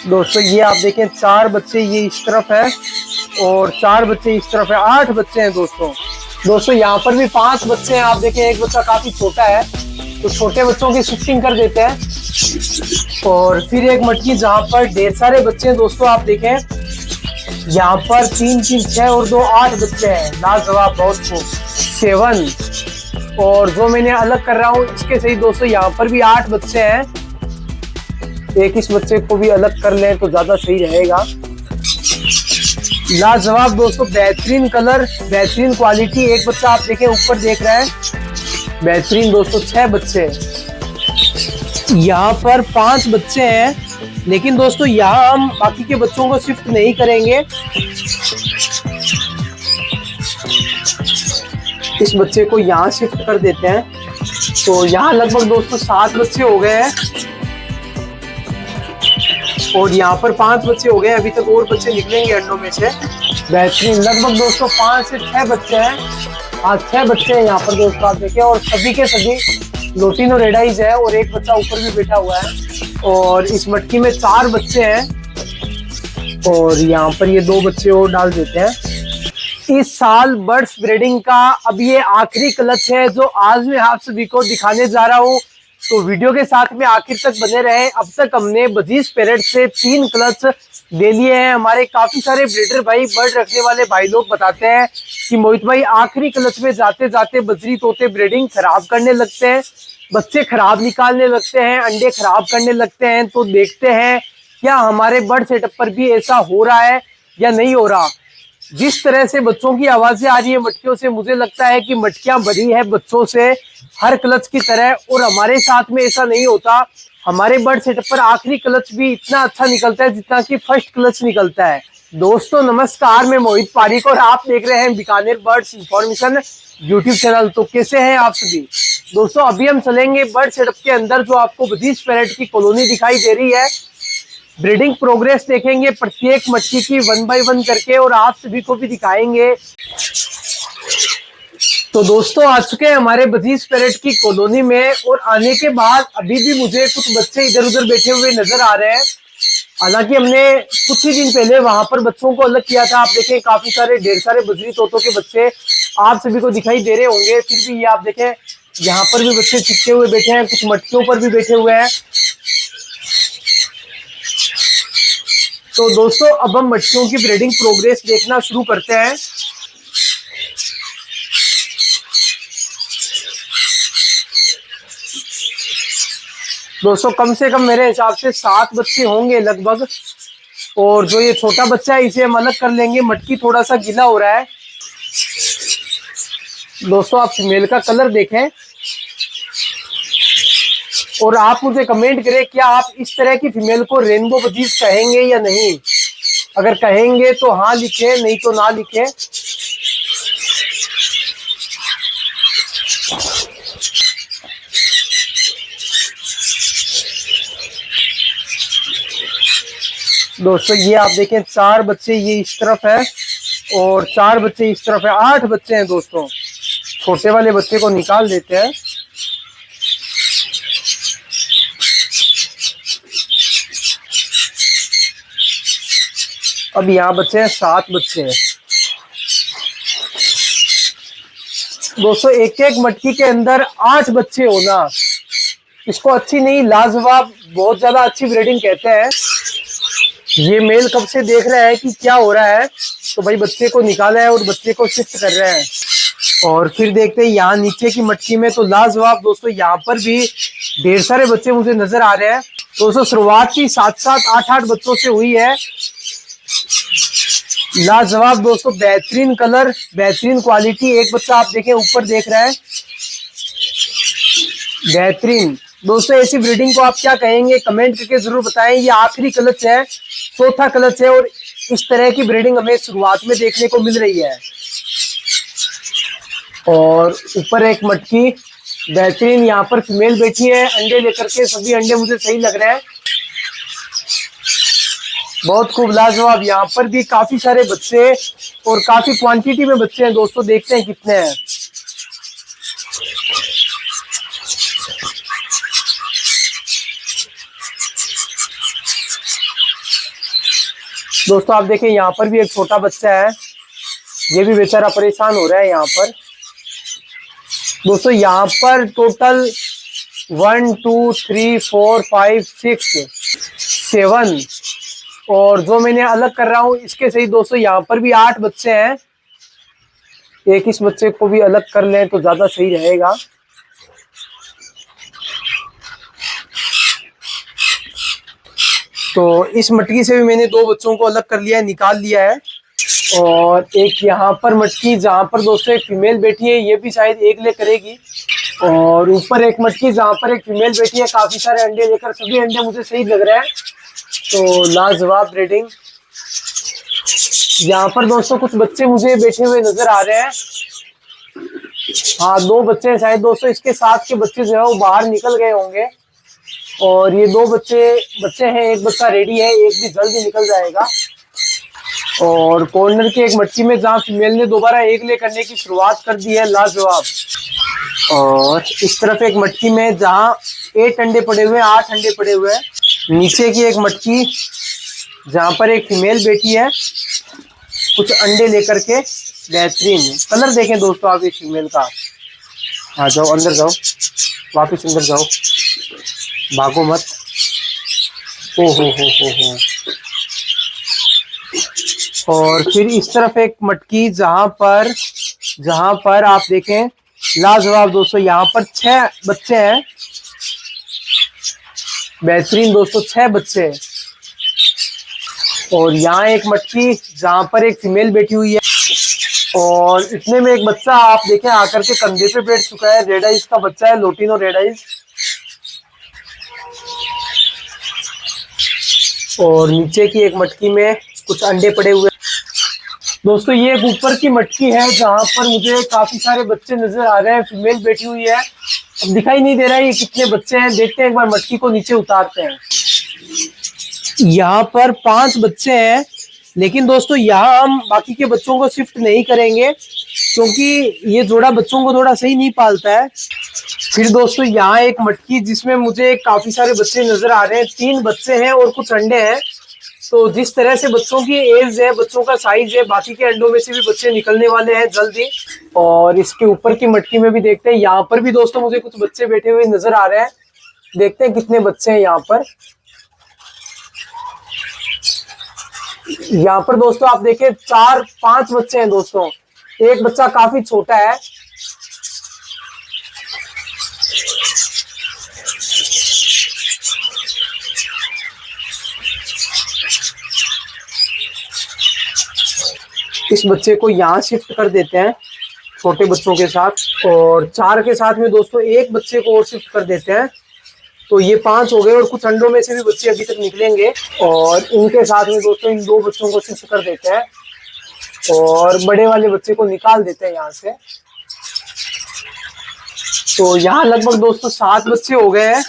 दोस्तों ये आप देखें 4 बच्चे ये इस तरफ है और 4 बच्चे इस तरफ है, 8 बच्चे हैं दोस्तों यहाँ पर भी 5 बच्चे हैं। आप देखें एक बच्चा काफी छोटा है तो छोटे बच्चों की शिफ्टिंग कर देते हैं। और फिर एक मटकी जहाँ पर ढेर सारे बच्चे हैं दोस्तों, आप देखें यहाँ पर 3 3 6 और 2 8 बच्चे हैं। लाजवाब, बहुत खूब। 7 और जो मैंने अलग कर रहा हूँ इसके सही दोस्तों यहाँ पर भी 8 बच्चे हैं। एक इस बच्चे को भी अलग कर लें तो ज्यादा सही रहेगा। लाजवाब दोस्तों, बेहतरीन कलर, बेहतरीन क्वालिटी। एक बच्चा आप देखें ऊपर देख रहा है, बेहतरीन दोस्तों। 6 बच्चे, यहाँ पर 5 बच्चे हैं लेकिन दोस्तों यहाँ हम बाकी के बच्चों को शिफ्ट नहीं करेंगे। इस बच्चे को यहाँ शिफ्ट कर देते हैं। तो यहाँ लगभग दोस्तों 7 बच्चे हो गए हैं और यहाँ पर 5 बच्चे हो गए। अभी तक और बच्चे निकलेंगे अंडों में से। बेहतरीन, लगभग दोस्तों 5 से 6 बच्चे हैं। हाँ 6 बच्चे हैं यहाँ पर दोस्तों, आप देखें। और सभी के सभी लोटिनो रेडाइज है और एक बच्चा ऊपर भी बैठा हुआ है। और इस मटकी में 4 बच्चे हैं और यहाँ पर ये 2 बच्चे और डाल देते हैं। इस साल बर्ड्स ब्रीडिंग का अब ये आखिरी क्लच है जो आज मैं आप सभी को दिखाने जा रहा हूँ। तो वीडियो के साथ में आखिर तक बने रहे। अब तक हमने बजीज पैरेट से 3 क्लच ले लिए हैं। हमारे काफी सारे ब्रीडर भाई, बर्ड रखने वाले भाई लोग बताते हैं कि मोहित भाई आखिरी क्लच में जाते जाते बजरी तोते ब्रीडिंग खराब करने लगते हैं, बच्चे खराब निकालने लगते हैं, अंडे खराब करने लगते हैं। तो देखते हैं क्या हमारे बर्ड सेटअप पर भी ऐसा हो रहा है या नहीं हो रहा। जिस तरह से बच्चों की आवाजें आ रही है मटकियों से, मुझे लगता है कि मटकियां भरी है बच्चों से हर क्लच की तरह। और हमारे साथ में ऐसा नहीं होता। हमारे बर्ड सेटअप पर आखिरी क्लच भी इतना अच्छा निकलता है जितना कि फर्स्ट क्लच निकलता है। दोस्तों नमस्कार, मैं मोहित पारिक और आप देख रहे हैं Bikaner birds information YouTube channel. तो कैसे हैं आप सभी दोस्तों? अभी हम चलेंगे बर्ड सेटअप के अंदर। जो आपको बजीज पैरेट की कॉलोनी दिखाई दे रही है, ब्रीडिंग प्रोग्रेस देखेंगे प्रत्येक मटकी की 1 बाय 1 करके और आप सभी को भी दिखाएंगे। तो दोस्तों आ चुके हैं हमारे बजीज पैरेट की कॉलोनी में और आने के बाद अभी भी मुझे कुछ बच्चे इधर उधर बैठे हुए नजर आ रहे हैं। हालांकि हमने कुछ ही दिन पहले वहां पर बच्चों को अलग किया था। आप देखें काफी सारे ढेर सारे बजरी तोतों के बच्चे आप सभी को दिखाई दे रहे होंगे। फिर भी ये आप देखें यहाँ पर भी बच्चे चिपके हुए बैठे हैं, कुछ मटकियों पर भी बैठे हुए हैं। तो दोस्तों अब हम मटकियों की ब्रीडिंग प्रोग्रेस देखना शुरू करते हैं। दोस्तों कम से कम मेरे हिसाब से 7 बच्चे होंगे लगभग। और जो ये छोटा बच्चा है इसे हम अलग कर लेंगे। मटकी थोड़ा सा गीला हो रहा है। दोस्तों आप फीमेल का कलर देखें और आप मुझे कमेंट करें क्या आप इस तरह की फीमेल को रेनबो बजीज कहेंगे या नहीं। अगर कहेंगे तो हाँ लिखें, नहीं तो ना लिखें। दोस्तों ये आप देखें 4 बच्चे ये इस तरफ है और 4 बच्चे इस तरफ है, 8 बच्चे हैं दोस्तों। छोटे वाले बच्चे को निकाल देते हैं। अब यहाँ बच्चे हैं 7 बच्चे हैं। दोस्तों एक एक मटकी के अंदर 8 बच्चे होना, इसको अच्छी नहीं लाजवाब, बहुत ज्यादा अच्छी ब्रीडिंग कहते हैं। ये मेल कब से देख रहा है कि क्या हो रहा है, तो भाई बच्चे को निकाला है और बच्चे को शिफ्ट कर रहे हैं। और फिर देखते हैं यहाँ नीचे की मटकी में। तो लाजवाब दोस्तों यहाँ पर भी ढेर सारे बच्चे मुझे नजर आ रहे हैं। दोस्तों शुरुआत की 7-7 8-8 बच्चों से हुई है। लाजवाब दोस्तों, बेहतरीन कलर, बेहतरीन क्वालिटी। एक बच्चा आप देखें ऊपर देख रहा है, बेहतरीन। दोस्तों ऐसी ब्रीडिंग को आप क्या कहेंगे कमेंट करके जरूर बताएं। ये आखिरी क्लच है, चौथा क्लच है और इस तरह की ब्रीडिंग हमें शुरुआत में देखने को मिल रही है। और ऊपर एक मटकी बेहतरीन, यहाँ पर फीमेल बैठी है अंडे लेकर के। सभी अंडे मुझे सही लग रहे हैं, बहुत खूब लाजवाब। यहाँ पर भी काफी सारे बच्चे और काफी क्वांटिटी में बच्चे हैं दोस्तों, देखते हैं कितने हैं। दोस्तों आप देखें यहाँ पर भी एक छोटा बच्चा है, ये भी बेचारा परेशान हो रहा है यहाँ पर। दोस्तों यहाँ पर टोटल 1 2 3 4 5 6 7 और जो मैंने अलग कर रहा हूँ इसके सही दोस्तों यहाँ पर भी 8 बच्चे हैं। एक इस बच्चे को भी अलग कर लें तो ज्यादा सही रहेगा। तो इस मटकी से भी मैंने 2 बच्चों को अलग कर लिया है, निकाल लिया है। और एक यहाँ पर मटकी जहाँ पर दोस्तों एक फीमेल बैठी है, ये भी शायद एक ले करेगी। और ऊपर एक मटकी जहाँ पर एक फीमेल बैठी है, काफी सारे अंडे लेकर, सभी अंडे मुझे सही लग रहे हैं। तो लाजवाब ब्रीडिंग। यहाँ पर दोस्तों कुछ बच्चे मुझे बैठे हुए नजर आ रहे हैं। हाँ 2 बच्चे हैं शायद दोस्तों, इसके साथ के बच्चे जो है वो बाहर निकल गए होंगे। और ये 2 बच्चे हैं, एक बच्चा रेडी है, एक भी जल्दी निकल जाएगा। और कॉर्नर की एक मटकी में जहाँ फीमेल ने दोबारा एक ले करने की शुरुआत कर दी है, लाजवाब। और इस तरफ एक मटकी में जहाँ 8 अंडे पड़े हुए हैं, 8 अंडे पड़े हुए हैं। नीचे की एक मटकी जहाँ पर एक फीमेल बैठी है कुछ अंडे लेकर के। बेहतरीन कलर देखें दोस्तों आप इस फीमेल का। आ जाओ अंदर जाओ, वापस अंदर जाओ, भागो मत। ओ हो। और फिर इस तरफ एक मटकी जहां पर आप देखें, लाजवाब दोस्तों, यहाँ पर 6 बच्चे हैं। बेहतरीन दोस्तों 6 बच्चे हैं। और यहाँ एक मटकी जहां पर एक फीमेल बैठी हुई है। और इतने में एक बच्चा आप देखें आकर के कंधे पे बैठ चुका है, रेड आइज का बच्चा है, लोटिनो रेड आइज। और नीचे की एक मटकी में कुछ अंडे पड़े हुए। दोस्तों ये एक ऊपर की मटकी है जहां पर मुझे काफी सारे बच्चे नजर आ रहे हैं, फीमेल बैठी हुई है। अब दिखाई नहीं दे रहा है ये कितने बच्चे हैं, देखते हैं एक बार मटकी को नीचे उतारते हैं। यहाँ पर 5 बच्चे हैं, लेकिन दोस्तों यहाँ हम बाकी के बच्चों को शिफ्ट नहीं करेंगे क्योंकि ये जोड़ा बच्चों को थोड़ा सही नहीं पालता है। फिर दोस्तों यहाँ एक मटकी जिसमें मुझे काफी सारे बच्चे नजर आ रहे हैं, 3 बच्चे हैं और कुछ अंडे हैं। तो जिस तरह से बच्चों की एज है, बच्चों का साइज है, बाकी के अंडों में से भी बच्चे निकलने वाले हैं जल्दी। और इसके ऊपर की मटकी में भी देखते हैं, यहाँ पर भी दोस्तों मुझे कुछ बच्चे बैठे हुए नजर आ रहे हैं। देखते हैं कितने बच्चे हैं यहाँ पर। यहाँ पर दोस्तों आप देखें 4-5 बच्चे हैं दोस्तों, एक बच्चा काफी छोटा है। इस बच्चे को यहाँ शिफ्ट कर देते हैं छोटे बच्चों के साथ। और 4 के साथ में दोस्तों एक बच्चे को और शिफ्ट कर देते हैं। तो ये 5 हो गए और कुछ अंडों में से भी बच्चे अभी तक निकलेंगे। और इनके साथ में दोस्तों इन 2 बच्चों को शिफ्ट कर देते हैं और बड़े वाले बच्चे को निकाल देते हैं यहाँ से। तो यहाँ लगभग दोस्तों 7 बच्चे हो गए हैं।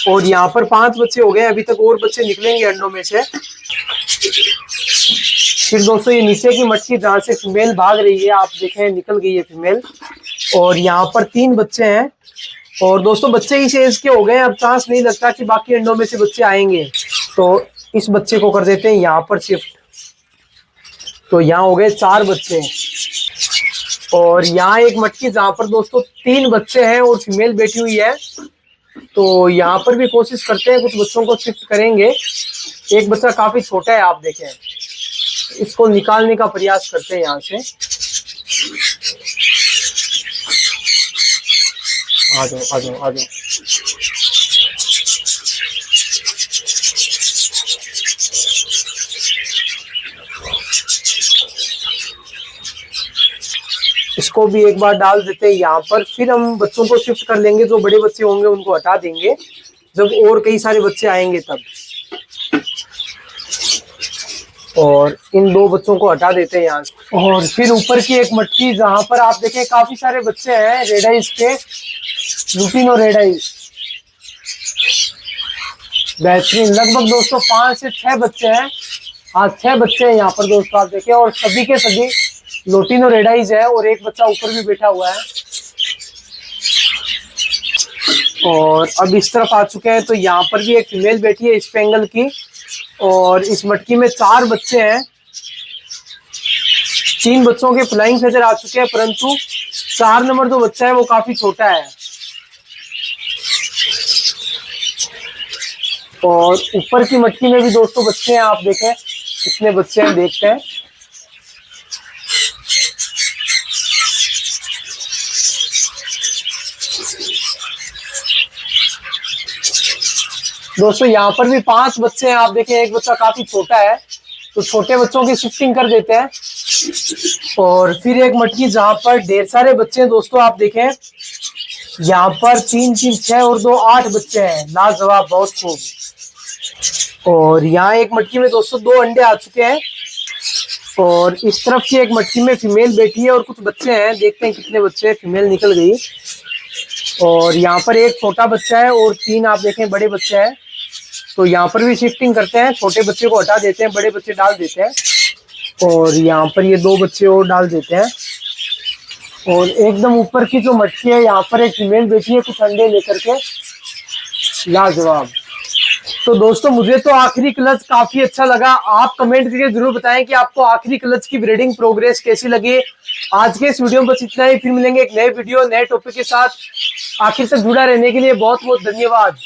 और यहाँ पर 5 बच्चे हो गए, अभी तक और बच्चे निकलेंगे अंडों में से। फिर दोस्तों ये नीचे की मटकी जहाँ से फीमेल भाग रही है, आप देखें निकल गई है फीमेल। और यहाँ पर 3 बच्चे हैं और दोस्तों बच्चे इस एज के हो गए, अब चांस नहीं लगता कि बाकी अंडों में से बच्चे आएंगे। तो इस बच्चे को कर देते हैं यहाँ पर शिफ्ट। तो यहाँ हो गए 4 बच्चे। और यहाँ एक मटकी जहाँ पर दोस्तों 3 बच्चे हैं और फीमेल बैठी हुई है। तो यहाँ पर भी कोशिश करते हैं, कुछ बच्चों को शिफ्ट करेंगे। एक बच्चा काफी छोटा है, आप देखें, इसको निकालने का प्रयास करते हैं यहाँ से। आ जाओ आ जाओ आ जाओ। इसको भी एक बार डाल देते हैं यहाँ पर। फिर हम बच्चों को शिफ्ट कर लेंगे, जो बड़े बच्चे होंगे उनको हटा देंगे जब और कई सारे बच्चे आएंगे तब। और इन 2 बच्चों को हटा देते हैं यहाँ से। और फिर ऊपर की एक मटकी जहां पर आप देखें काफी सारे बच्चे हैं रेड आइज के, लुटिनो रेड आइज। बेहतरीन, लगभग दोस्तों 5 से 6 बच्चे हैं। हाँ 6 बच्चे हैं यहाँ पर दोस्तों, आप देखें। और सभी के सभी लोटिनो रेड आइज है और एक बच्चा ऊपर भी बैठा हुआ है। और अब इस तरफ आ चुके हैं, तो यहाँ पर भी एक फीमेल बैठी है स्पेंगल की, और इस मटकी में 4 बच्चे हैं। 3 बच्चों के फ्लाइंग फेदर आ चुके हैं, परंतु 4 नंबर जो बच्चा है वो काफी छोटा है। और ऊपर की मटकी में भी दोस्तों बच्चे हैं, आप देखें कितने बच्चे हैं, देखते हैं। दोस्तों यहाँ पर भी 5 बच्चे हैं, आप देखें एक बच्चा काफी छोटा है, तो छोटे बच्चों की शिफ्टिंग कर देते हैं। और फिर एक मटकी जहां पर ढेर सारे बच्चे हैं दोस्तों, आप देखें यहाँ पर 3 3 6 और 2 8 बच्चे हैं। लाजवाब, बहुत खूब। और यहाँ एक मटकी में दोस्तों 2 अंडे आ चुके हैं, और इस तरफ की एक मटकी में फीमेल बैठी है और कुछ बच्चे हैं, देखते हैं कितने बच्चे हैं। फीमेल निकल गई। और यहाँ पर एक छोटा बच्चा है और 3 आप देखें बड़े बच्चे हैं। तो यहाँ पर भी शिफ्टिंग करते हैं, छोटे बच्चे को हटा देते हैं, बड़े बच्चे डाल देते हैं। और यहाँ पर ये 2 बच्चे और डाल देते हैं। और एकदम ऊपर की जो मटकी है, यहाँ पर एक फीमेल बैठी है कुछ अंडे लेकर के। लाजवाब। तो दोस्तों मुझे तो आखिरी क्लच काफी अच्छा लगा। आप कमेंट करके जरूर बताएं कि आपको आखिरी क्लच की ब्रीडिंग प्रोग्रेस कैसी लगी। आज के इस वीडियो में बस इतना ही, फिर मिलेंगे एक नए वीडियो नए टॉपिक के साथ। आखिर तक जुड़ा रहने के लिए बहुत बहुत धन्यवाद।